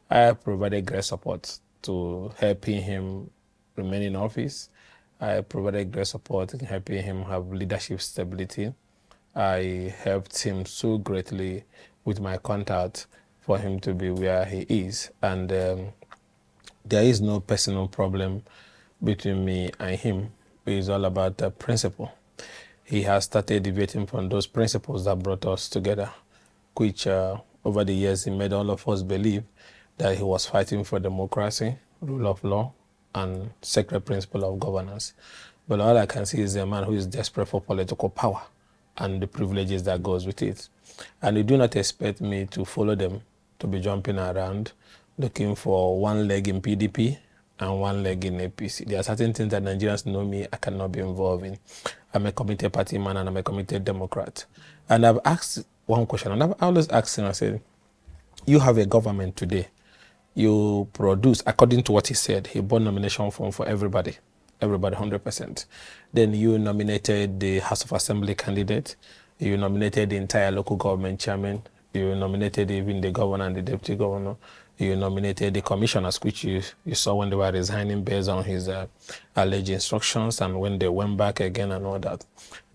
I provided great support to helping him remain in office. I provided great support in helping him have leadership stability. I helped him so greatly with my contact for him to be where he is. And there is no personal problem between me and him. It's all about the principle. He has started deviating from those principles that brought us together, which over the years he made all of us believe that he was fighting for democracy, rule of law, and sacred principle of governance. But all I can see is a man who is desperate for political power and the privileges that goes with it. And they do not expect me to follow them, to be jumping around, looking for one leg in PDP and one leg in APC. There are certain things that Nigerians know me, I cannot be involved in. I'm a committed party man and I'm a committed Democrat. And I've asked one question, and I've always asked him, I said, you have a government today. You produce, according to what he said, he bought nomination form for everybody 100%. Then you nominated the House of Assembly candidate, you nominated the entire local government chairman, you nominated even the governor and the deputy governor, you nominated the commissioners, which you saw when they were resigning based on his alleged instructions, and when they went back again and all that.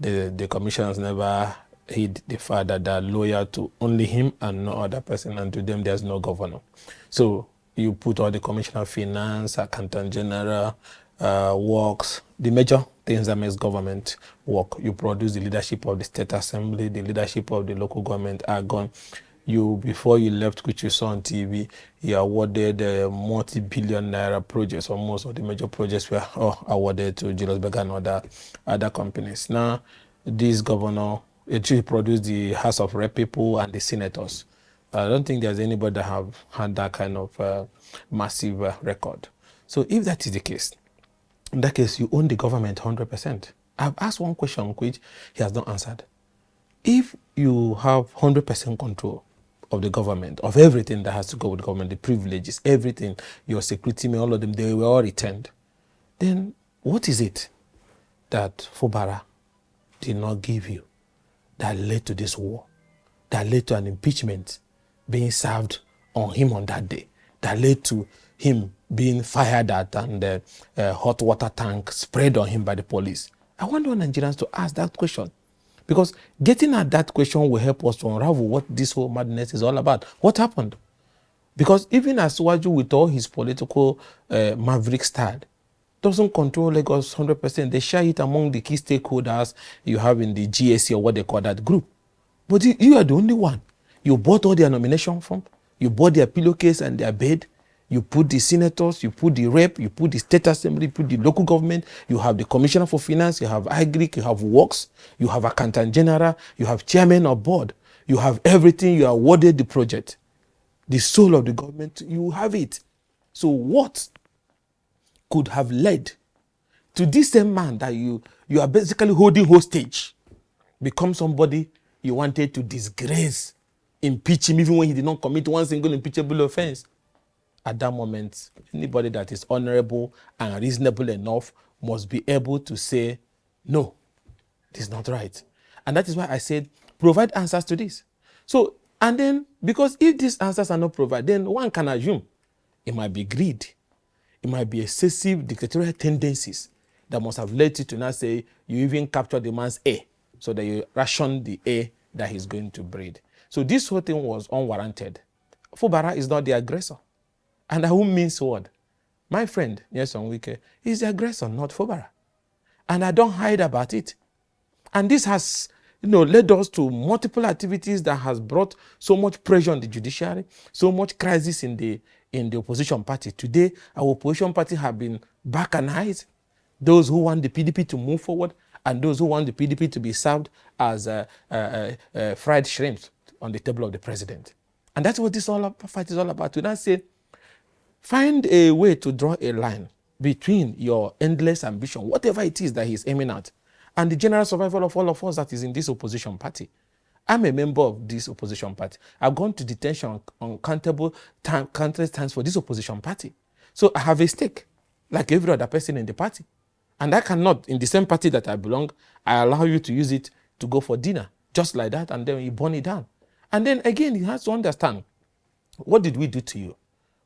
The commissioners never hid the fact that they're loyal to only him and no other person, and to them there's no governor. So you put all the commissioner of finance, accountant general, works, the major things that makes government work. You produce the leadership of the state assembly, the leadership of the local government are gone. You, before you left, which you saw on TV, you awarded multi-billion naira projects, or most of the major projects were awarded to Julius Berger and other companies. Now, this governor actually produced the House of Rep people and the senators. I don't think there's anybody that have had that kind of massive record. So if that is the case, in that case, you own the government 100%. I've asked one question which he has not answered. If you have 100% control of the government, of everything that has to go with government, the privileges, everything, your security men, all of them, they were all returned, then what is it that Fubara did not give you that led to this war, that led to an impeachment being served on him on that day, that led to him being fired at and hot water tank sprayed on him by the police? I want all Nigerians to ask that question, because getting at that question will help us to unravel what this whole madness is all about. What happened? Because even as Waju, with all his political maverick style, doesn't control Lagos 100%. They share it among the key stakeholders you have in the GSC, or what they call that group. But you are the only one. You bought all their nomination form, you bought their pillowcase and their bed, you put the senators, you put the rep, you put the state assembly, you put the local government, you have the commissioner for finance, you have agric, you have works, you have accountant general, you have chairman of board, you have everything, you awarded the project. The soul of the government, you have it. So what could have led to this same man that you are basically holding hostage become somebody you wanted to disgrace, impeach him, even when he did not commit one single impeachable offense? At that moment, anybody that is honorable and reasonable enough must be able to say, no, this is not right. And that is why I said, provide answers to this. So, and then, because if these answers are not provided, then one can assume it might be greed, it might be excessive dictatorial tendencies that must have led you to now say you even capture the man's A, so that you ration the A that he's going to breed. So this whole thing was unwarranted. Fubara is not the aggressor. And who means what? My friend, Nwanosike, is the aggressor, not Fubara. And I don't hide about it. And this has led us to multiple activities that has brought so much pressure on the judiciary, so much crisis in the opposition party. Today, our opposition party have been balkanized. Those who want the PDP to move forward and those who want the PDP to be served as fried shrimps on the table of the president. And that's what this fight is all about. To now say, find a way to draw a line between your endless ambition, whatever it is that he's aiming at, and the general survival of all of us that is in this opposition party. I'm a member of this opposition party. I've gone to detention countless times for this opposition party. So I have a stake, like every other person in the party. And I cannot, in the same party that I belong, I allow you to use it to go for dinner, just like that, and then you burn it down. And then again, you have to understand, what did we do to you?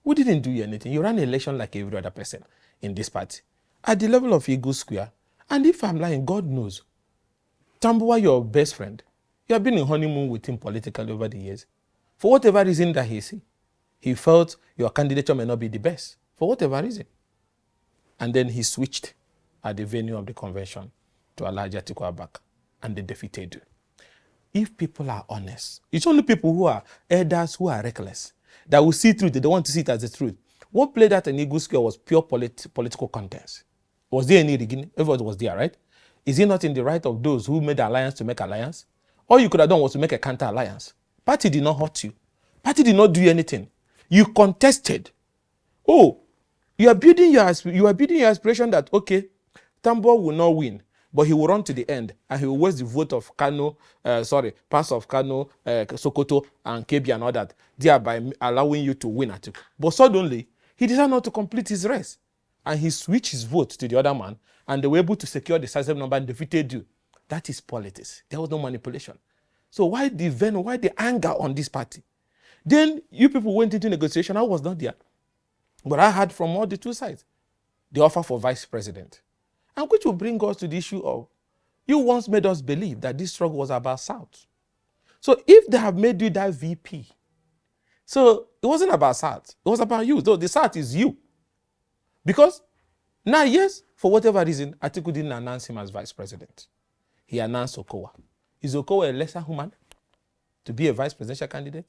We didn't do anything. You ran an election like every other person in this party. At the level of Eagle Square, and if I'm lying, God knows. Tambuwa, your best friend, you have been in honeymoon with him politically over the years. For whatever reason that he felt your candidature may not be the best. For whatever reason. And then he switched at the venue of the convention to Obi Atiku, and they defeated you. If people are honest, it's only people who are elders, who are reckless, that will see truth. They don't want to see it as the truth. What played out in Eagle Square was pure political contest. Was there any rigging? Everybody was there, right? Is it not in the right of those who made the alliance to make alliance? All you could have done was to make a counter alliance. Party did not hurt you. Party did not do anything. You contested. Oh, you are building your aspiration that, okay, Tambo will not win, but he will run to the end and he will waste the vote of parts of Kano, Sokoto, and Kebbi and all that, thereby allowing you to win Atiku. But suddenly, he decided not to complete his race. And he switched his vote to the other man, and they were able to secure the decisive number and defeated you. That is politics. There was no manipulation. So why the venom, why the anger on this party? Then you people went into negotiation. I was not there. But I heard from all the two sides the offer for vice president. And which will bring us to the issue of, you once made us believe that this struggle was about South. So if they have made you that VP, so it wasn't about South, it was about you. So the South is you. Because now, yes, for whatever reason, Atiku didn't announce him as vice president. He announced Okowa. Is Okowa a lesser human to be a vice presidential candidate?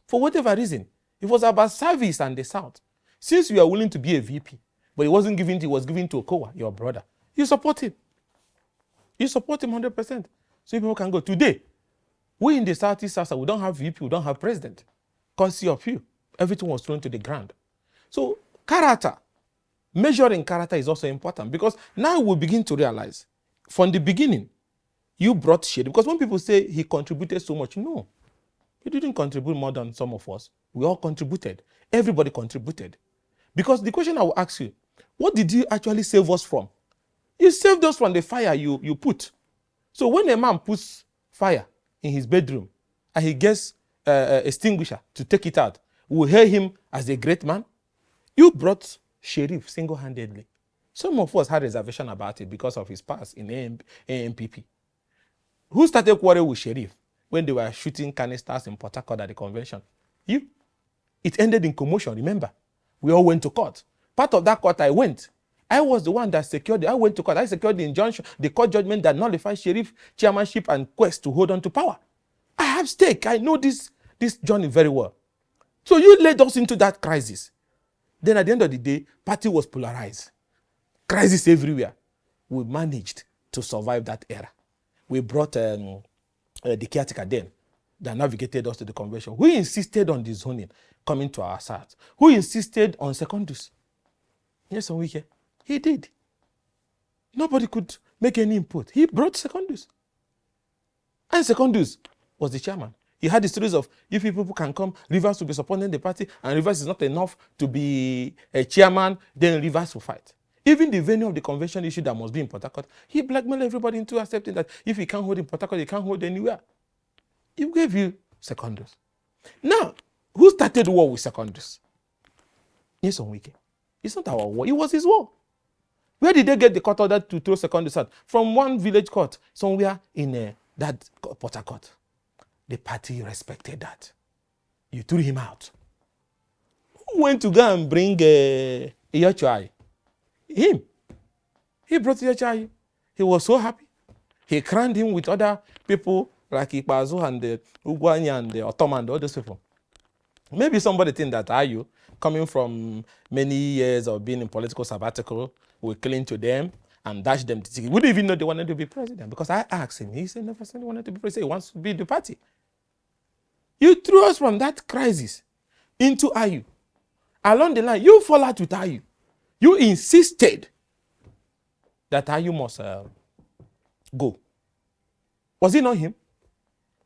For whatever reason, it was about service and the South. Since you are willing to be a VP, but it wasn't given to you, it was given to Okowa, your brother, you support him. You support him 100%. So people can go. Today, we in the Southeast South, we don't have VP, we don't have president. Courtesy of you. Everything was thrown to the ground. So character, measuring character is also important, because now we begin to realize from the beginning, you brought shade. Because when people say he contributed so much, no, he didn't contribute more than some of us. We all contributed. Everybody contributed. Because the question I will ask you, what did you actually save us from? You saved us from the fire you put. So when a man puts fire in his bedroom and he gets an extinguisher to take it out, we'll hail him as a great man. You brought Sheriff single-handedly. Some of us had reservation about it because of his past in AMPP. Who started quarreling with Sheriff when they were shooting canisters in Port Harcourt at the convention? You. It ended in commotion, remember? We all went to court. Part of that court I went. I was the one that secured it. I went to court. I secured the injunction, the court judgment that nullified Sheriff chairmanship and quest to hold on to power. I have stake. I know this journey very well. So you led us into that crisis. Then at the end of the day, party was polarized. Crisis everywhere. We managed to survive that era. We brought the caretaker then that navigated us to the convention. Who insisted on the zoning coming to our side? Who insisted on secondaries? Yes, Nwike. He did. Nobody could make any input. He brought secondaries. And secondaries was the chairman. He had the stories of, if people can come, Rivers will be supporting the party, and Rivers is not enough to be a chairman, then Rivers will fight. Even the venue of the convention issue that must be in Port Harcourt, he blackmailed everybody into accepting that if he can't hold in Port Harcourt, he can't hold anywhere. He gave you secondaries. Now, who started war with secondaries? Yes, Nwike. It's not our war. It was his war. Where did they get the court order to throw secondaries out? From one village court, somewhere in that Port Harcourt. The party respected that. You threw him out. Who went to go and bring Iyochai? Him. He brought Iyochai. He was so happy. He crowned him with other people like Ikpazu and the Ugwanya and the Ottoman and all those people. Maybe somebody think that Ayu, coming from many years of being in political sabbatical, will cling to them and dash them to ticket. We didn't even know they wanted to be president, because I asked him. He said never said he wanted to be president. He wants to be the party. You threw us from that crisis into Ayu. Along the line, you fall out with Ayu. You insisted that Ayu must go. Was it not him?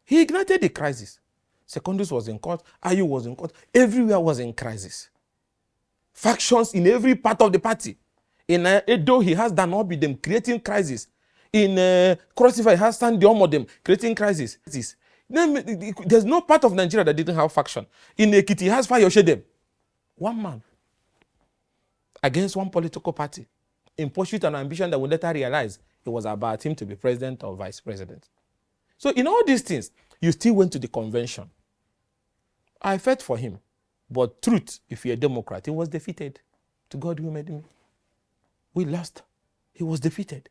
He ignited the crisis. Secondus was in court. Ayu was in court. Everywhere was in crisis. Factions in every part of the party. In Edo, he has Danobi, them creating crisis. In Cross River, he has Sandiomo, them creating crisis. There's no part of Nigeria that didn't have faction. In Ekiti, he has Fayoshe them. One man against one political party in pursuit of an ambition that we later realize it was about him to be president or vice president. So in all these things, you still went to the convention. I fought for him. But truth, if you're a Democrat, he was defeated. To God who made me. We lost. He was defeated.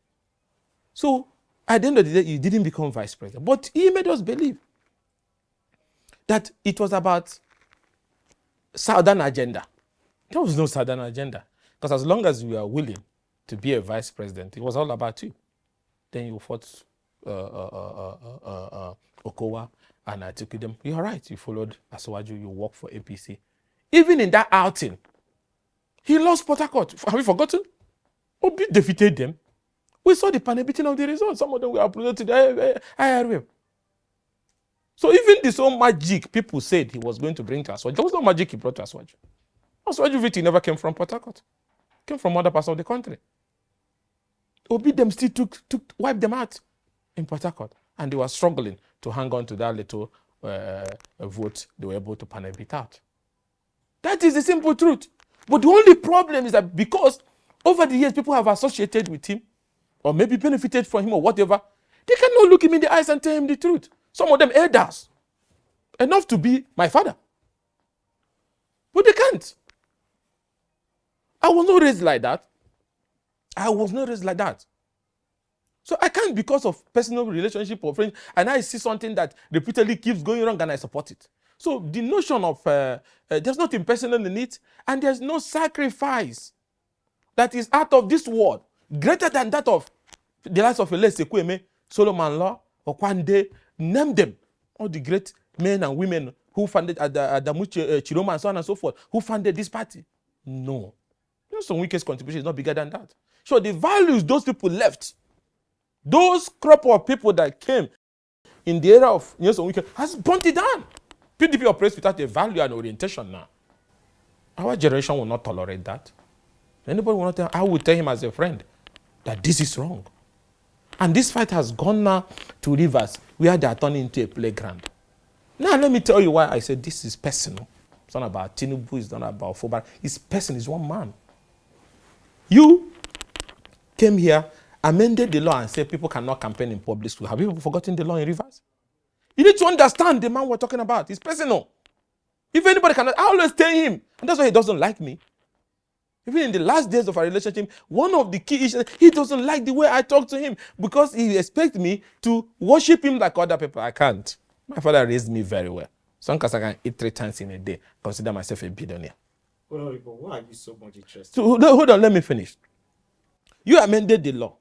So at the end of the day, he didn't become vice president. But he made us believe that it was about Southern agenda. There was no Southern agenda. Because as long as you are willing to be a vice president, it was all about you. Then you fought Okowa and Atiku them. You're right. You followed Asiwaju. You worked for APC. Even in that outing, he lost Port Harcourt. Have you forgotten? Obi defeated them. We saw the panel-beating of the results. Some of them were uploaded to the IRL. So even this whole magic people said he was going to bring to Asiwaju, there was no magic he brought to Asiwaju. Asiwaju victory never came from Port Harcourt. It came from other parts of the country. Obi them still wiped them out in Port Harcourt. And they were struggling to hang on to that little vote they were able to panel beat out. That is the simple truth. But the only problem is that because over the years people have associated with him or maybe benefited from him or whatever, they cannot look him in the eyes and tell him the truth. Some of them elders, enough to be my father. But they can't. I was not raised like that. I was not raised like that. So I can't, because of personal relationship or friends, and I see something that repeatedly keeps going wrong and I support it. So the notion of there's nothing personal in it, and there's no sacrifice that is out of this world greater than that of the likes of Sekweme, Solomon Law, Okwande, name them, all the great men and women who founded Adamu Chiroma and so on and so forth, who founded this party. No. Some Wike's contribution is not bigger than that. So the values those people left, those crop of people that came in the era of Wike has burnt it down. PDP operates without a value and orientation now. Our generation will not tolerate that. Anybody will not tell, I will tell him as a friend that this is wrong. And this fight has gone now to rivers where they are turning into a playground. Now let me tell you why I said this is personal. It's not about Tinubu, it's not about Fubara. It's personal, it's one man. You came here, amended the law and said people cannot campaign in public school. Have you forgotten the law in rivers? You need to understand the man we're talking about. It's personal. If anybody cannot, I always tell him. And that's why he doesn't like me. Even in the last days of our relationship, one of the key issues, he doesn't like the way I talk to him because he expects me to worship him like other people. I can't. My father raised me very well. Some because I can eat 3 times in a day, consider myself a billionaire. Well, why are you so much interested? So hold on, let me finish. You amended the law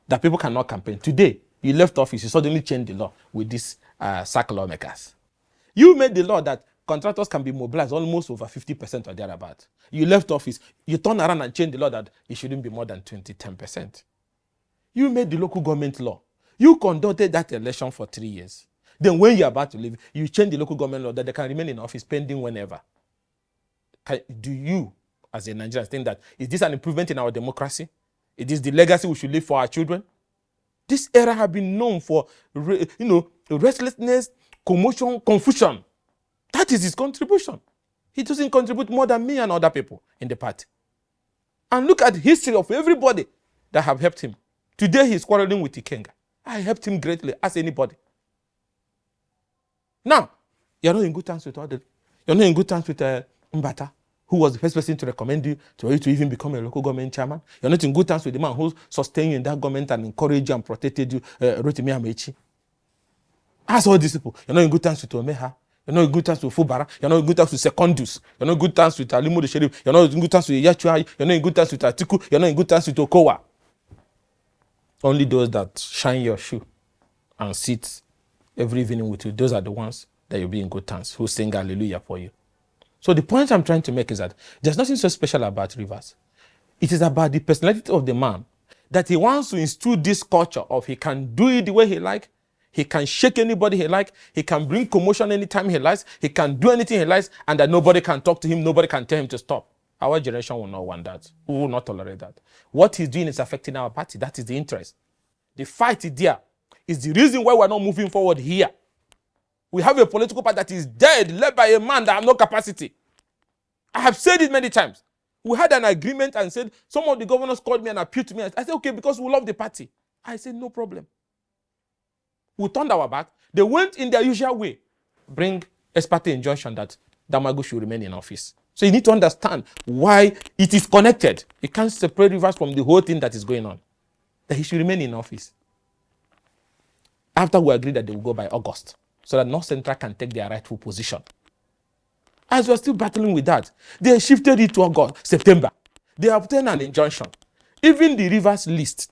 that people cannot campaign. Today, you left office, you suddenly changed the law with these sack lawmakers. You made the law that contractors can be mobilized almost over 50% or thereabout. You left office, you turn around and change the law that it shouldn't be more than 10%. You made the local government law. You conducted that election for 3 years. Then when you're about to leave, you change the local government law that they can remain in office pending whenever. Do you, as a Nigerian, think that is this an improvement in our democracy? Is this the legacy we should leave for our children? This era has been known for, restlessness, commotion, confusion. That is his contribution. He doesn't contribute more than me and other people in the party. And look at the history of everybody that have helped him. Today he's quarreling with IKENGA. I helped him greatly, as anybody. Now, you're not in good terms with others. You're not in good terms with Mbata, who was the first person to recommend you to even become a local government chairman. You're not in good terms with the man who sustained you in that government and encouraged you and protected you, Rotimi Amechi. Ask all these people. You're not in good terms with Omeha. You're not in good terms with Fubara. You're not in good terms with Secondus. You're not in good terms with Alimu the Sheriff. You're not in good terms with Yachuai. You're not in good terms with Atiku. You're not in good terms with Okowa. Only those that shine your shoe and sit every evening with you, those are the ones that you'll be in good terms, who sing hallelujah for you. So the point I'm trying to make is that there's nothing so special about Rivers. It is about the personality of the man, that he wants to instill this culture of he can do it the way he likes, he can shake anybody he likes, he can bring commotion anytime he likes, he can do anything he likes, and that nobody can talk to him, nobody can tell him to stop. Our generation will not want that. We will not tolerate that. What he's doing is affecting our party. That is the interest. The fight is there. Is the reason why we're not moving forward here. We have a political party that is dead, led by a man that has no capacity. I have said it many times. We had an agreement and said, some of the governors called me and appealed to me. I said, okay, because we love the party. I said, no problem. We turned our back. They went in their usual way. Bring ex parte injunction that Damago should remain in office. So you need to understand why it is connected. You can't separate Rivers from the whole thing that is going on. That he should remain in office. After we agreed that they will go by August, so that North Central can take their rightful position. As we're still battling with that, they shifted it to August, September. They obtained an injunction. Even the Rivers list,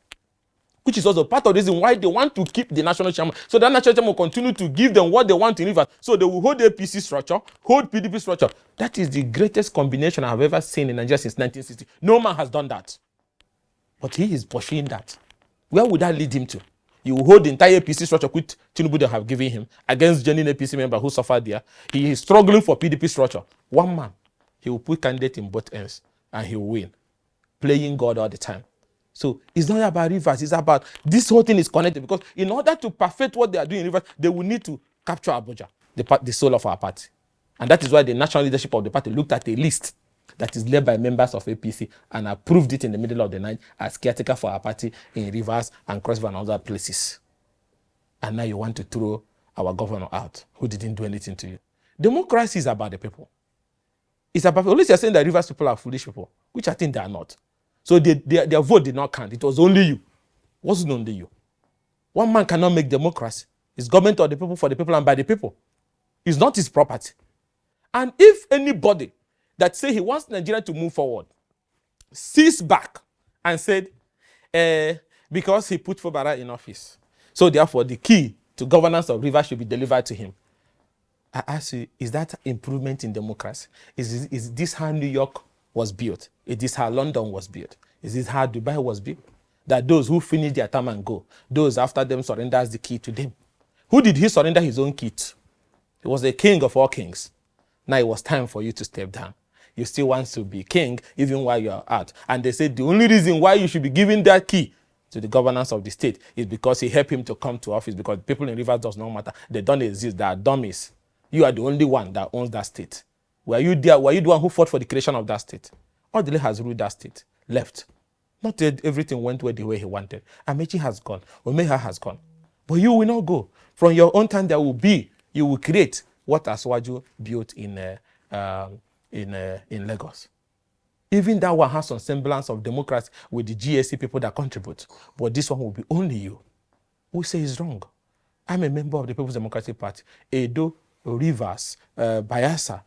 which is also part of the reason why they want to keep the national chairman, so that national chairman will continue to give them what they want in Rivers. So they will hold the APC structure, hold PDP structure. That is the greatest combination I've ever seen in Nigeria since 1960. No man has done that. But he is pursuing that. Where would that lead him to? You will hold the entire APC structure which Tinubu they have given him against genuine APC member who suffered there. He is struggling for PDP structure. One man, he will put candidate in both ends and he will win. Playing God all the time. So it's not about Rivers, it's about this whole thing is connected, because in order to perfect what they are doing in Rivers, they will need to capture Abuja, the soul of our party. And that is why the national leadership of the party looked at a list that is led by members of APC and approved it in the middle of the night as caretaker for our party in Rivers and Cross River and other places. And now you want to throw our governor out who didn't do anything to you. Democracy is about the people. It's about, unless you're saying that Rivers people are foolish people, which I think they are not. So their vote did not count. It was only you. It wasn't only you. One man cannot make democracy. It's government of the people, for the people, and by the people. It's not his property. And if anybody that say he wants Nigeria to move forward sees back and said, because he put Fubara in office, so therefore the key to governance of Rivers should be delivered to him. I ask you, is that improvement in democracy? Is this how New York was built? Is this how London was built? Is this how Dubai was built? That those who finish their term and go, those after them surrenders the key to them. Who did he surrender his own key to? He was the king of all kings. Now it was time for you to step down. You still want to be king even while you are out. And they said the only reason why you should be giving that key to the governance of the state is because he helped him to come to office, because people in Rivers does not matter. They don't exist. They are dummies. You are the only one that owns that state. Were you there? Were you the one who fought for the creation of that state? Odile has ruled that state. Left. Not everything went the way he wanted. Amechi has gone. Omeha has gone. But you will not go. From your own time, you will create what Aswaju built in Lagos. Even that one has some semblance of democracy with the GSC people that contribute. But this one will be only you. We say it's wrong. I'm a member of the People's Democratic Party. Edo, Rivers, Bayelsa,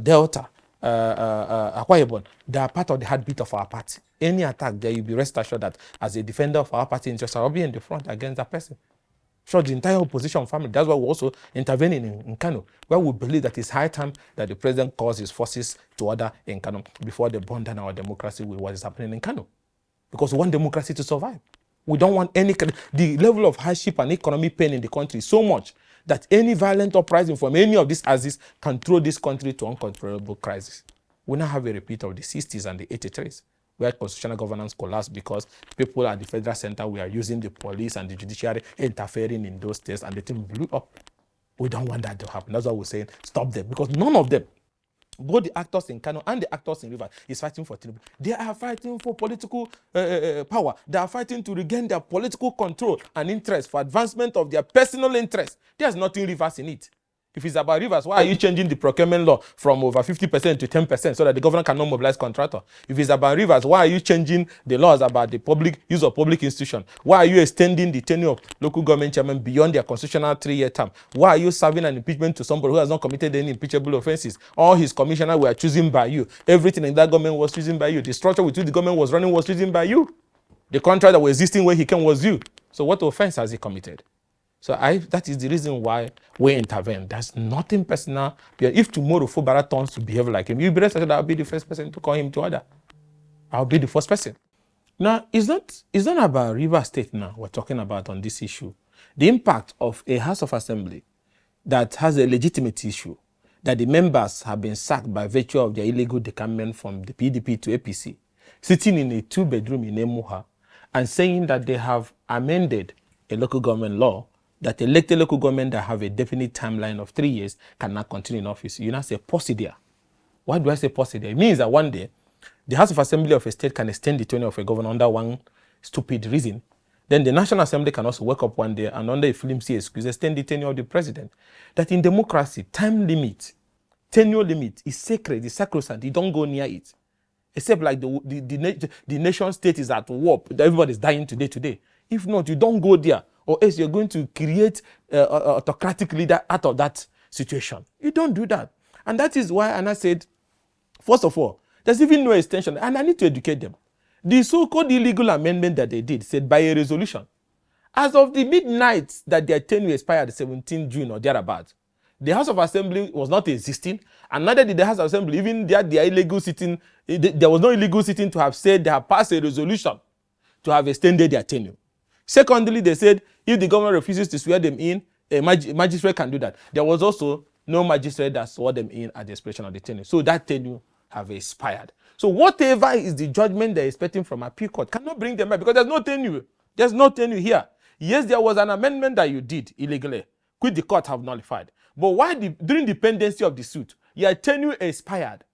Delta, Akwa Ibom, they are part of the heartbeat of our party. Any attack there, you'll be rest assured that as a defender of our party interest, I'll be in the front against that person. So the entire opposition family, that's why we're also intervening in Kano, where we believe that it's high time that the president calls his forces to order in Kano before they burn down our democracy with what is happening in Kano. Because we want democracy to survive. We don't want the level of hardship and economic pain in the country is so much that any violent uprising from any of these axes can throw this country to uncontrollable crisis. We now have a repeat of the 60s and the 83s, where constitutional governance collapsed because people at the federal center were using the police and the judiciary interfering in those states, and the thing blew up. We don't want that to happen. That's why we're saying stop them, because none of them, both the actors in Kano and the actors in Rivers, is fighting for Tinubu. They are fighting for political power. They are fighting to regain their political control and interest for advancement of their personal interest. There's nothing Rivers in it. If it's about Rivers, why are you changing the procurement law from over 50% to 10% so that the governor cannot mobilize contractor? If it's about Rivers, why are you changing the laws about the public use of public institution? Why are you extending the tenure of local government chairmen beyond their constitutional 3-year term? Why are you serving an impeachment to somebody who has not committed any impeachable offenses? All his commissioners were chosen by you. Everything in that government was chosen by you. The structure with which the government was running was chosen by you. The contract that was existing where he came was you. So what offense has he committed? So that is the reason why we intervene. There's nothing personal. If tomorrow Fubara turns to behave like him, you'll be rest assured I'll be the first person to call him to order. I'll be the first person. Now, it's not about River State now we're talking about on this issue. The impact of a House of Assembly that has a legitimate issue, that the members have been sacked by virtue of their illegal decampment from the PDP to APC, sitting in a 2-bedroom in Emuha, and saying that they have amended a local government law that elected local government that have a definite timeline of 3 years cannot continue in office. You now say, pause it there. Why do I say possible? It means that one day, the House of Assembly of a state can extend the tenure of a governor under one stupid reason. Then the National Assembly can also wake up one day and under a flimsy excuse extend the tenure of the president. That in democracy, time limit, tenure limit is sacred, it's sacrosanct. You don't go near it. Except like the nation state is at war. Everybody's dying today. If not, you don't go there. Or else you're going to create autocratic leader out of that situation. You don't do that. And that is why Anna said, first of all, there's even no extension. And I need to educate them. The so-called illegal amendment that they did said by a resolution. As of the midnight that their tenure expired 17 June or thereabouts, the House of Assembly was not existing, and neither did the House of Assembly, even their illegal sitting, there was no illegal sitting to have said they have passed a resolution to have extended their tenure. Secondly, they said if the government refuses to swear them in, a magistrate can do that. There was also no magistrate that swore them in at the expiration of the tenure. So that tenure have expired. So whatever is the judgment they're expecting from appeal court cannot bring them back because there's no tenure. There's no tenure here. Yes, there was an amendment that you did illegally, which the court have nullified. But why during the pendency of the suit, your tenure expired?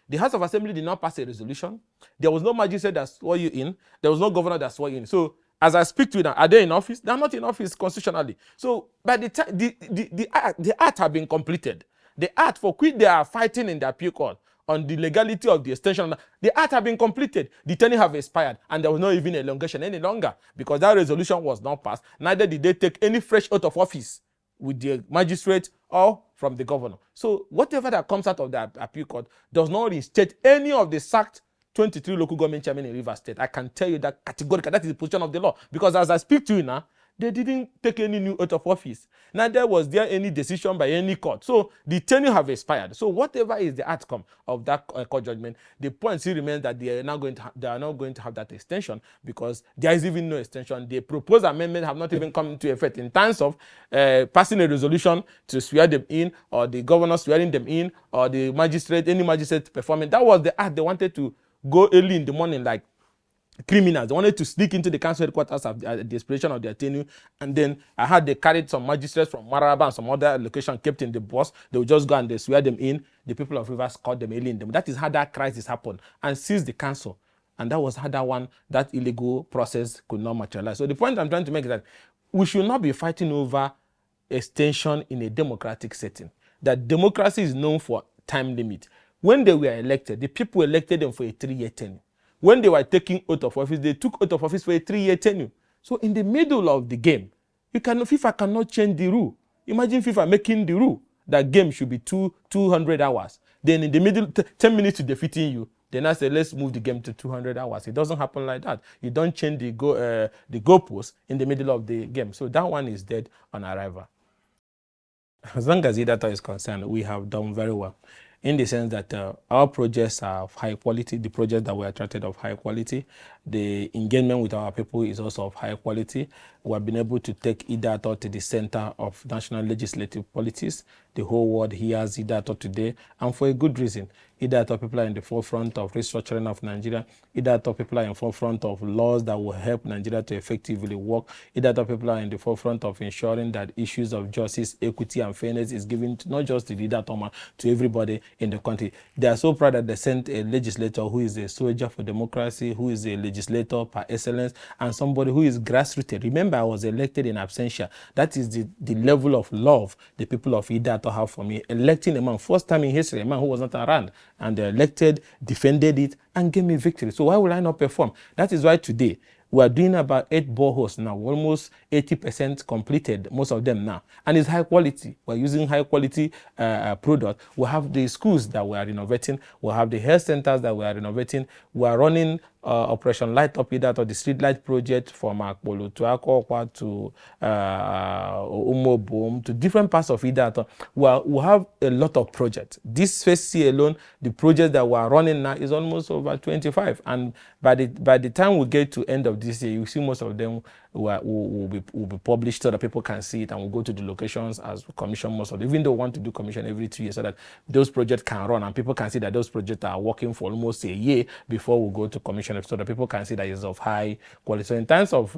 The House of Assembly did not pass a resolution. There was no magistrate that swore you in. There was no governor that swore you in. So as I speak to you now, are they in office? They are not in office constitutionally. So by the time the act have been completed, the act for which they are fighting in the appeal court on the legality of the extension, the act have been completed. The tenure have expired, and there was not even elongation any longer because that resolution was not passed. Neither did they take any fresh oath of office with the magistrate or from the governor. So whatever that comes out of the appeal court does not reinstate any of the sacked 23 local government chairmen in Rivers State. I can tell you that categorically. That is the position of the law. Because as I speak to you now, they didn't take any new oath of office. Neither was there any decision by any court. So the tenure have expired. So whatever is the outcome of that court judgment, the point still remains that they are not going to have that extension because there is even no extension. The proposed amendment have not even come into effect in terms of passing a resolution to swear them in, or the governor swearing them in, or the magistrate, any magistrate performing. That was the act they wanted to go early in the morning like criminals. They wanted to sneak into the council headquarters at the expiration of their tenure, and then I had they carried some magistrates from Maraba and some other location kept in the bus. They would just go and they swear them in. The people of Rivers caught them early in them. That is how that crisis happened and seized the council. And that was how that illegal process could not materialize. So the point I'm trying to make is that we should not be fighting over extension in a democratic setting. That democracy is known for time limit. When they were elected, the people elected them for a 3-year tenure. When they were taking oath of office, they took oath of office for a 3-year tenure. So in the middle of the game, FIFA cannot change the rule. Imagine FIFA making the rule that game should be 200 hours. Then in the middle, 10 minutes to defeating you, then I say, let's move the game to 200 hours. It doesn't happen like that. You don't change the goalpost in the middle of the game. So that one is dead on arrival. As long as the data is concerned, we have done very well, in the sense that our projects are of high quality. The projects that we attracted of high quality. The engagement with our people is also of high quality. We have been able to take IDATO to the center of national legislative politics. The whole world hears IDATO today, and for a good reason. IDATO people are in the forefront of restructuring of Nigeria. IDATO people are in the forefront of laws that will help Nigeria to effectively work. IDATO people are in the forefront of ensuring that issues of justice, equity, and fairness is given to not just to the IDATO man, to everybody in the country. They are so proud that they sent a legislator who is a soldier for democracy, who is a legislator par excellence, and somebody who is grassrooted. Remember, I was elected in absentia. That is the level of love the people of IDATO have for me. Electing a man, first time in history, a man who was not around, and they elected, defended it, and gave me victory. So why will I not perform? That is why today we are doing about 8 boreholes now, almost 80% completed, most of them now. And it's high quality. We're using high quality product. We have the schools that we are renovating. We have the health centers that we are renovating. We are running Operation Light Up IDATO, the street light project from Akpor to Harcourt to Umobom to different parts of IDATO. We have a lot of projects. This first year alone, the project that we are running now is almost over 25. And by the time we get to end of this year, you see most of them will be published so that people can see it, and we'll go to the locations as we commission most of them. Even though we want to do commission every 2 years so that those projects can run and people can see that those projects are working for almost a year before we go to commission evaluation so that people can see that it's of high quality. So in terms of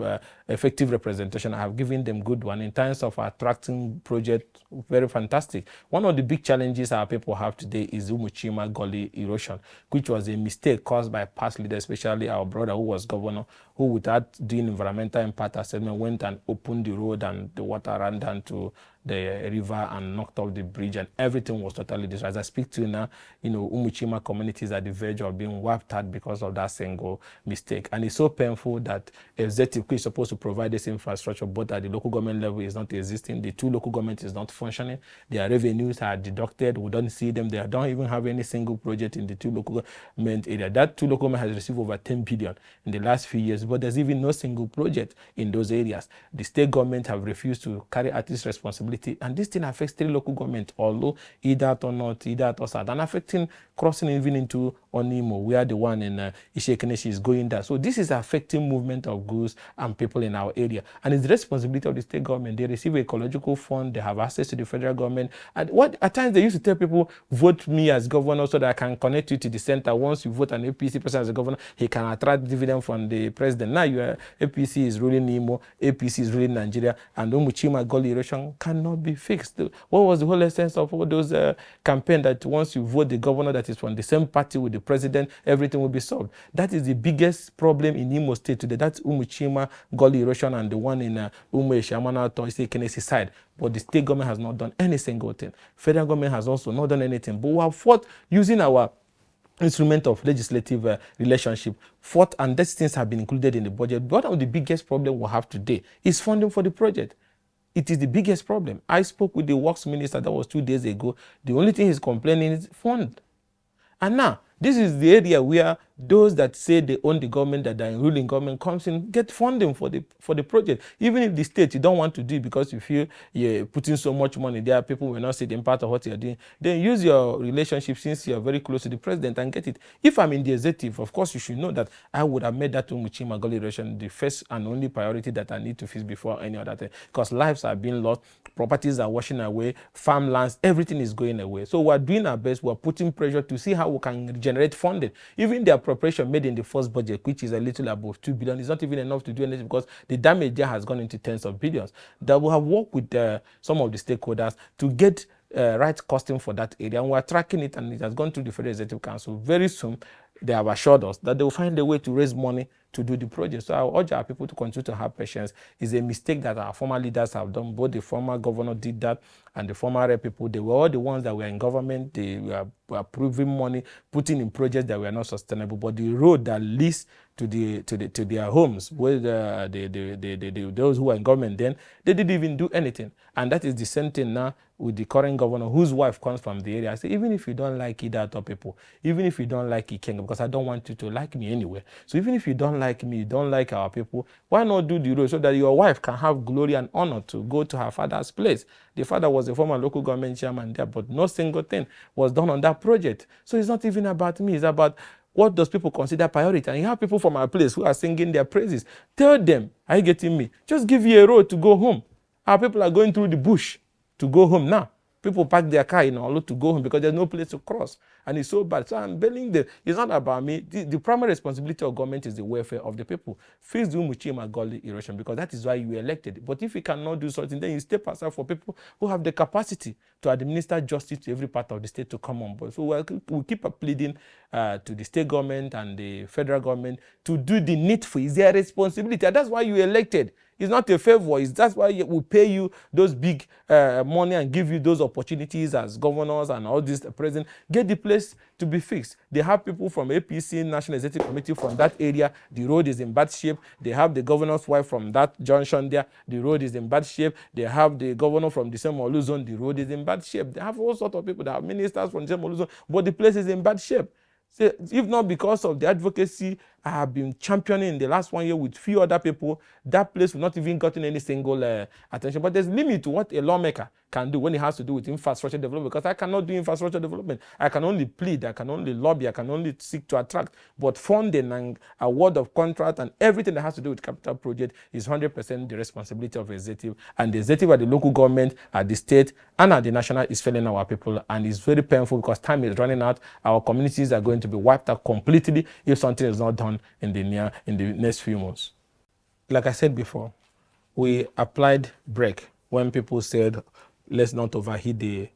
effective representation, I have given them good one. In terms of attracting project, very fantastic. One of the big challenges our people have today is Umuchima Gully erosion, which was a mistake caused by past leaders, especially our brother who was governor, who without doing environmental impact assessment went and opened the road and the water ran down to the river and knocked off the bridge, and everything was totally destroyed. As I speak to you now, Umuchima communities are at the verge of being wiped out because of that single mistake. And it's so painful that executive is supposed to provide this infrastructure, but at the local government level is not existing. The two local governments is not functioning. Their revenues are deducted. We don't see them. They don't even have any single project in the two local government area. That two local government has received over 10 billion in the last few years, but there's even no single project in those areas. The state government have refused to carry out this responsibility. And this thing affects three local governments, although either or not, either or south, and affecting crossing even into Onimo, where the one in Ishekeneshi is going there. So this is affecting movement of goods and people in our area. And it's the responsibility of the state government. They receive ecological fund, they have access to the federal government. And what at times they used to tell people, vote me as governor so that I can connect you to the center. Once you vote an APC person as a governor, he can attract dividend from the president. Now APC is ruling Imo, APC is ruling Nigeria, and Umuchima Gully erosion cannot be fixed. What was the whole essence of all those campaigns that once you vote the governor that is from the same party with the president, everything will be solved? That is the biggest problem in Imo State today. That's Umuchima Gully erosion and the one in Amaewhule side. But the state government has not done any single thing. Federal government has also not done anything. But we have fought using our instrument of legislative relationship, fought, and these things have been included in the budget. One of the biggest problems we have today is funding for the project. It is the biggest problem. I spoke with the works minister, that was 2 days ago. The only thing he's complaining is fund. And now, this is the area where those that say they own the government, that are in ruling government, comes in, get funding for the project. Even if the state, you don't want to do it because you feel you're putting so much money there, people will not see the impact of what you're doing, then use your relationship since you're very close to the president and get it. If I'm in the executive, of course, you should know that I would have made that Umuchima Gully erosion the first and only priority that I need to fix before any other thing, because lives are being lost, properties are washing away, farmlands, everything is going away. So we're doing our best. We're putting pressure to see how we can generate funding. Even the appropriation made in the first budget, which is a little above 2 billion, is not even enough to do anything because the damage there has gone into tens of billions. That we have worked with some of the stakeholders to get right costing for that area, and we're tracking it, and it has gone through the Federal Executive Council. Very soon, they have assured us that they will find a way to raise money to do the project. So I urge our people to continue to have patience. It's a mistake that our former leaders have done. Both the former governor did that and the former rep people. They were all the ones that were in government. They were approving money, putting in projects that were not sustainable. But the road that leads to their homes, where those who were in government then, they didn't even do anything. And that is the same thing now with the current governor, whose wife comes from the area. I say, even if you don't like either of people, even if you don't like IKENGA, because I don't want you to like me anyway. So even if you don't like me, you don't like our people, why not do the road so that your wife can have glory and honor to go to her father's place? The father was a former local government chairman there, but no single thing was done on that project. So it's not even about me, it's about what does people consider priority. And you have people from our place who are singing their praises. Tell them, are you getting me? Just give you a road to go home. Our people are going through the bush to go home now. People park their car in Olu to go home because there's no place to cross. And it's so bad. So I'm telling them, it's not about me. The primary responsibility of government is the welfare of the people. Fix the Umuchima Gully erosion, because that is why you were elected. But if you cannot do something, then you step aside for people who have the capacity to administer justice to every part of the state to come on board. So we'll keep pleading to the state government and the federal government to do the needful. It's their responsibility. And that's why you were elected. It's not a favor. That's why we pay you those big money and give you those opportunities as governors and all this president. Get the place to be fixed. They have people from APC, National Executive Committee from that area. The road is in bad shape. They have the governor's wife from that junction there. The road is in bad shape. They have the governor from the same Olu zone. The road is in bad shape. They have all sorts of people. They have ministers from the same Olu zone. But the place is in bad shape. So if not because of the advocacy I have been championing in the last 1 year with few other people, that place will not even gotten any single attention. But there's limit to what a lawmaker can do when it has to do with infrastructure development, because I cannot do infrastructure development. I can only plead, I can only lobby, I can only seek to attract. But funding and award of contract and everything that has to do with capital project is 100% the responsibility of the executive. And the executive at the local government, at the state, and at the national is failing our people. And it's very painful because time is running out. Our communities are going to be wiped out completely if something is not done happen in the next few months. Like I said before, we applied brake when people said, let's not overheat the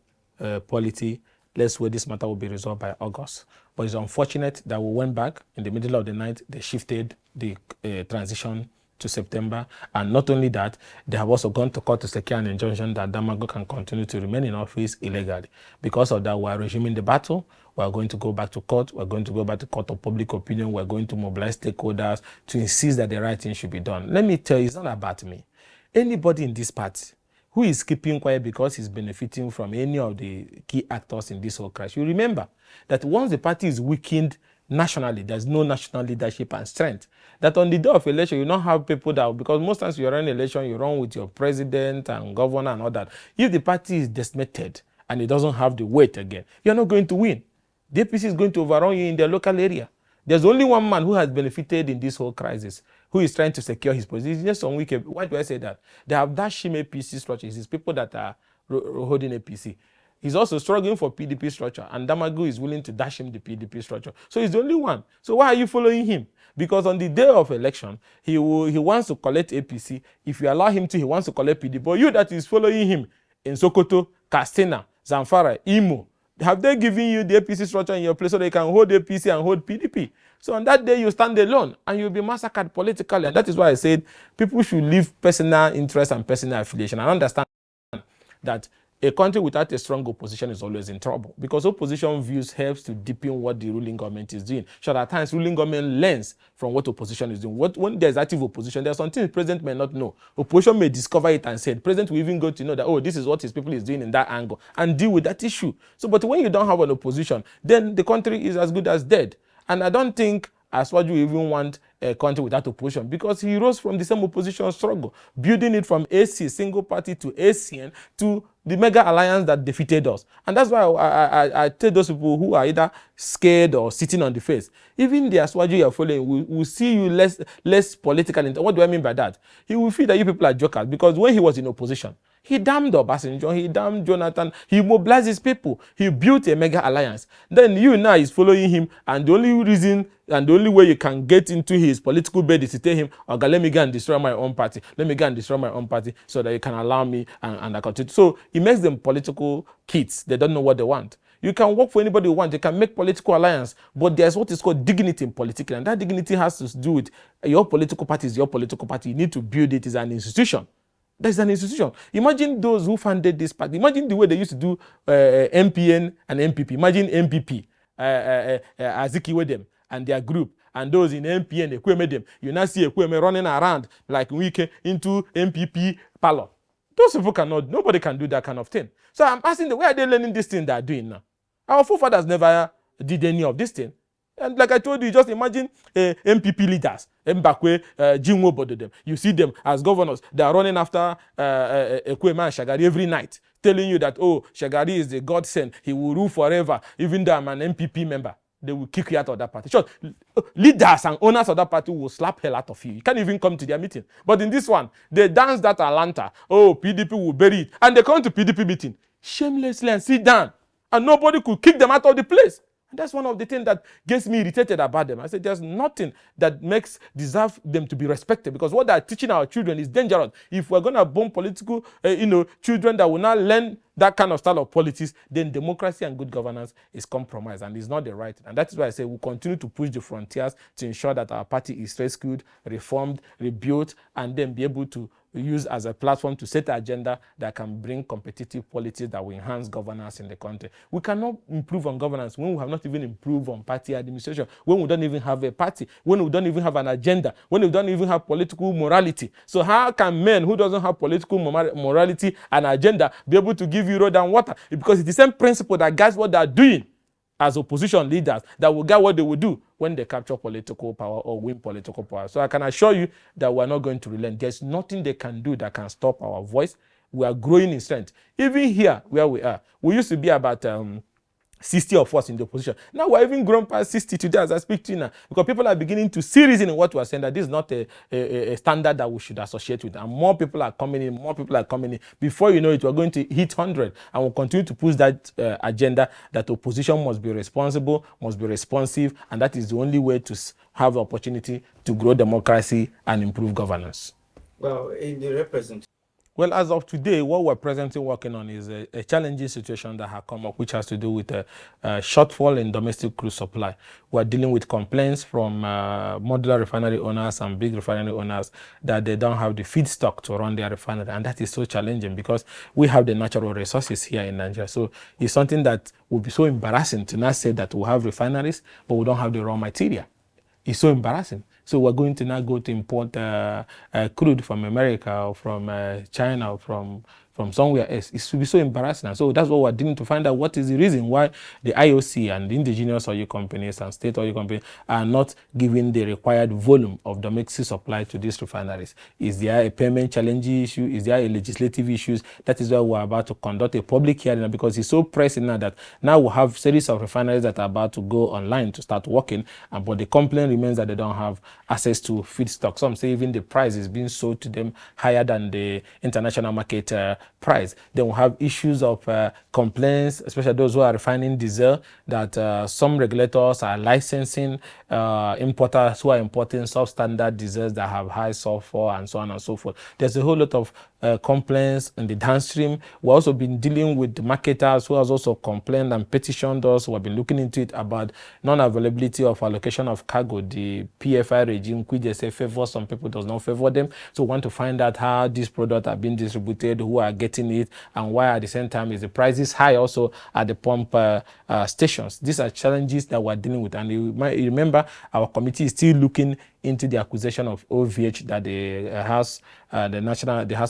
polity. Let's wait, this matter will be resolved by August. But it's unfortunate that we went back in the middle of the night. They shifted the transition to September. And not only that, they have also gone to court to secure an injunction that Damago can continue to remain in office illegally. Because of that, we are resuming the battle. We are going to go back to court. We're going to go back to court of public opinion. We're going to mobilize stakeholders to insist that the right thing should be done. Let me tell you, it's not about me. Anybody in this party who is keeping quiet because he's benefiting from any of the key actors in this whole crash, you remember that once the party is weakened nationally, there's no national leadership and strength. That on the day of election, you don't have people that, because most times you run election, you run with your president and governor and all that. If the party is decimated and it doesn't have the weight again, you're not going to win. The APC is going to overrun you in their local area. There's only one man who has benefited in this whole crisis, who is trying to secure his position. It's just on weekend. Why do I say that? They have dashed him APC structure. It's people that are holding APC. He's also struggling for PDP structure, and Damagu is willing to dash him the PDP structure. So he's the only one. So why are you following him? Because on the day of election, he wants to collect APC. If you allow him to, he wants to collect PDP. But you that is following him in Sokoto, Katsina, Zamfara, Imo, have they given you the APC structure in your place so they can hold APC and hold PDP? So on that day, you stand alone and you'll be massacred politically. And that is why I said people should leave personal interest and personal affiliation and understand that a country without a strong opposition is always in trouble, because opposition views helps to deepen what the ruling government is doing. So at times, ruling government learns from what opposition is doing. When there's active opposition, there's something the president may not know. Opposition may discover it and say, the president will even go to know that, oh, this is what his people is doing in that angle, and deal with that issue. So, but when you don't have an opposition, then the country is as good as dead. And I don't think Aswaju even want a country without opposition, because he rose from the same opposition struggle, building it from AC, single party, to ACN, to the mega alliance that defeated us. And that's why I tell those people who are either scared or sitting on the fence, even the Aswaju you are following will see you less political. What do I mean by that? He will feel that you people are jokers, because when he was in opposition, he damned Obasanjo, he damned Jonathan, he mobilized his people, he built a mega alliance. Then you now is following him, and the only reason and the only way you can get into his political bed is to tell him, okay, let me go and destroy my own party. Let me go and destroy my own party so that you can allow me and I continue. So he makes them political kids. They don't know what they want. You can work for anybody you want. You can make political alliance, but there's what is called dignity in politics, and that dignity has to do with your political party is your political party. You need to build it as an institution. There's an institution. Imagine those who founded this party. Imagine the way they used to do MPN and MPP. Imagine MPP, Azikiwe them and their group, and those in MPN, Ekweme them. You now see Ekweme running around like Wike into MPP parlor. Those people cannot, nobody can do that kind of thing. So I'm asking them, where are they learning this thing they are doing now? Our forefathers never did any of this thing. And like I told you, just imagine MPP leaders, Mbakwe, Jinwo Bodo them. You see them as governors. They are running after Ekweme and Shagari every night, telling you that, oh, Shagari is the godsend. He will rule forever, even though I'm an MPP member. They will kick you out of that party. Sure, leaders and owners of that party will slap hell out of you. You can't even come to their meeting. But in this one, they dance that Atlanta. Oh, PDP will bury it. And they come to PDP meeting shamelessly and sit down. And nobody could kick them out of the place. And that's one of the things that gets me irritated about them. I said, there's nothing that deserve them to be respected, because what they're teaching our children is dangerous. If we're going to bomb political, children that will not learn that kind of style of politics, then democracy and good governance is compromised, and it's not the right. And that's why I say we'll continue to push the frontiers to ensure that our party is rescued, reformed, rebuilt, and then be able to use as a platform to set an agenda that can bring competitive policies that will enhance governance in the country. We cannot improve on governance when we have not even improved on party administration, when we don't even have a party, when we don't even have an agenda, when we don't even have political morality. So how can men who doesn't have political morality and agenda be able to give you road and water? Because it's the same principle that guides what they are doing as opposition leaders that will guide what they will do when they capture political power or win political power. So I can assure you that we're not going to relent. There's nothing they can do that can stop our voice. We are growing in strength. Even here where we are, we used to be about 60 of us in the opposition. Now we're even grown past 60 today as I speak to you now, because people are beginning to see reason in what we're saying, that this is not a standard that we should associate with. And more people are coming in, more people are coming in. Before you know it, we're going to hit 100, and we'll continue to push that agenda that opposition must be responsible, must be responsive, and that is the only way to have the opportunity to grow democracy and improve governance. Well, in the representation. Well, as of today, what we're presently working on is a challenging situation that has come up, which has to do with a shortfall in domestic crude supply. We're dealing with complaints from modular refinery owners and big refinery owners that they don't have the feedstock to run their refinery. And that is so challenging because we have the natural resources here in Nigeria. So it's something that would be so embarrassing to not say that we have refineries, but we don't have the raw material. It's so embarrassing. So we're going to now go to import crude from America or from China or from somewhere else. It should be so embarrassing. And so that's what we're doing, to find out what is the reason why the IOC and the indigenous oil companies and state oil companies are not giving the required volume of domestic supply to these refineries. Is there a payment challenge issue? Is there a legislative issues? That is why we're about to conduct a public hearing, because it's so pressing now that now we have series of refineries that are about to go online to start working, but the complaint remains that they don't have access to feedstock. Some say even the price is being sold to them higher than the international market price. Then we have issues of complaints, especially those who are refining diesel, that some regulators are licensing importers who are importing substandard diesels that have high sulfur and so on and so forth. There's a whole lot of complaints in the downstream. We've also been dealing with the marketers who has also complained and petitioned us. We've been looking into it about non-availability of allocation of cargo, the PFI regime, which they say favors some people, does not favor them. So we want to find out how these products are being distributed, who are getting it, and why at the same time is the prices high also at the pump stations. These are challenges that we're dealing with. And you might remember our committee is still looking into the acquisition of OVH that the House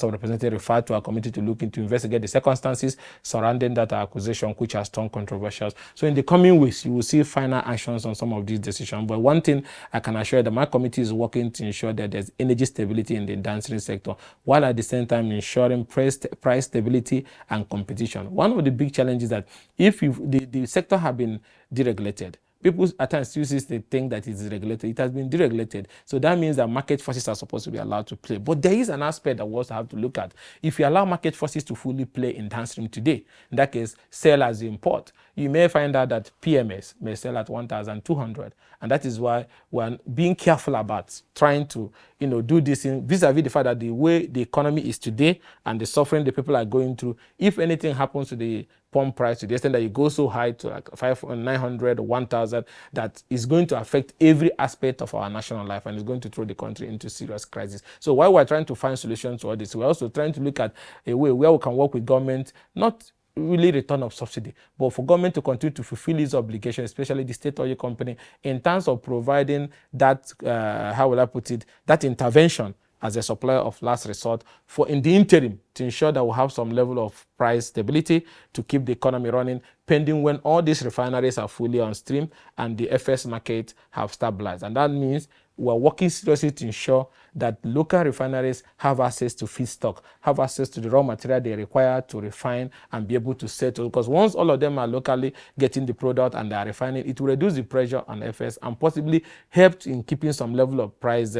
of Representatives referred to our committee to look into, investigate the circumstances surrounding that acquisition, which has turned controversial. So in the coming weeks, you will see final actions on some of these decisions. But one thing I can assure you that my committee is working to ensure that there's energy stability in the downstream sector, while at the same time ensuring price stability and competition. One of the big challenges that if the sector have been deregulated, people at times use the thing that is regulated. It has been deregulated. So that means that market forces are supposed to be allowed to play. But there is an aspect that we also have to look at. If you allow market forces to fully play in downstream today, in that case, sell as you import, you may find out that PMS may sell at 1,200. And that is why we're being careful about trying to do this vis-a-vis the fact that the way the economy is today and the suffering the people are going through, if anything happens to the pump price to the extent that you go so high to like 500, 900, 1,000, that is going to affect every aspect of our national life and is going to throw the country into serious crisis. So while we're trying to find solutions to all this, we're also trying to look at a way where we can work with government, not really return of subsidy, but for government to continue to fulfill its obligation, especially the state oil company, in terms of providing that, how will I put it, that intervention as a supplier of last resort for in the interim to ensure that we have some level of price stability to keep the economy running, pending when all these refineries are fully on stream and the FS market have stabilized. And that means we're working seriously to ensure that local refineries have access to feedstock, have access to the raw material they require to refine and be able to settle. Because once all of them are locally getting the product and they are refining, it will reduce the pressure on FS and possibly help in keeping some level of price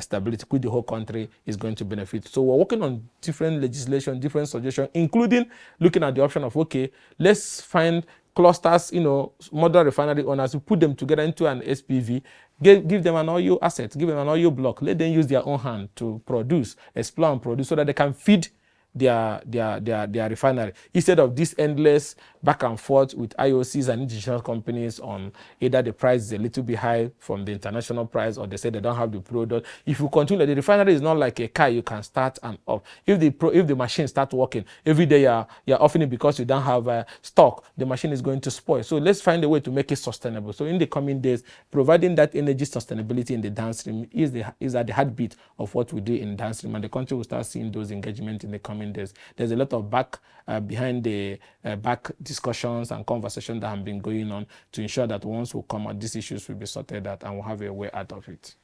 stability, which the whole country is going to benefit. So we're working on different legislation, different suggestions, including looking at the option of, okay, let's find clusters, model refinery owners, who put them together into an SPV, give them an oil asset, give them an oil block, let them use their own hand to produce, explore and produce, so that they can feed their refinery, instead of this endless back and forth with IOCs and indigenous companies on either the price is a little bit high from the international price, or they say they don't have the product. If you continue, the refinery is not like a car you can start and off. If the machine start working every day, you're offering it because you don't have stock, the machine is going to spoil. So let's find a way to make it sustainable. So in the coming days, providing that energy sustainability in the downstream is at the heartbeat of what we do in downstream, and the country will start seeing those engagements in the coming days. There's a lot of behind the back discussions and conversations that have been going on to ensure that once we come out, these issues will be sorted out and we'll have a way out of it.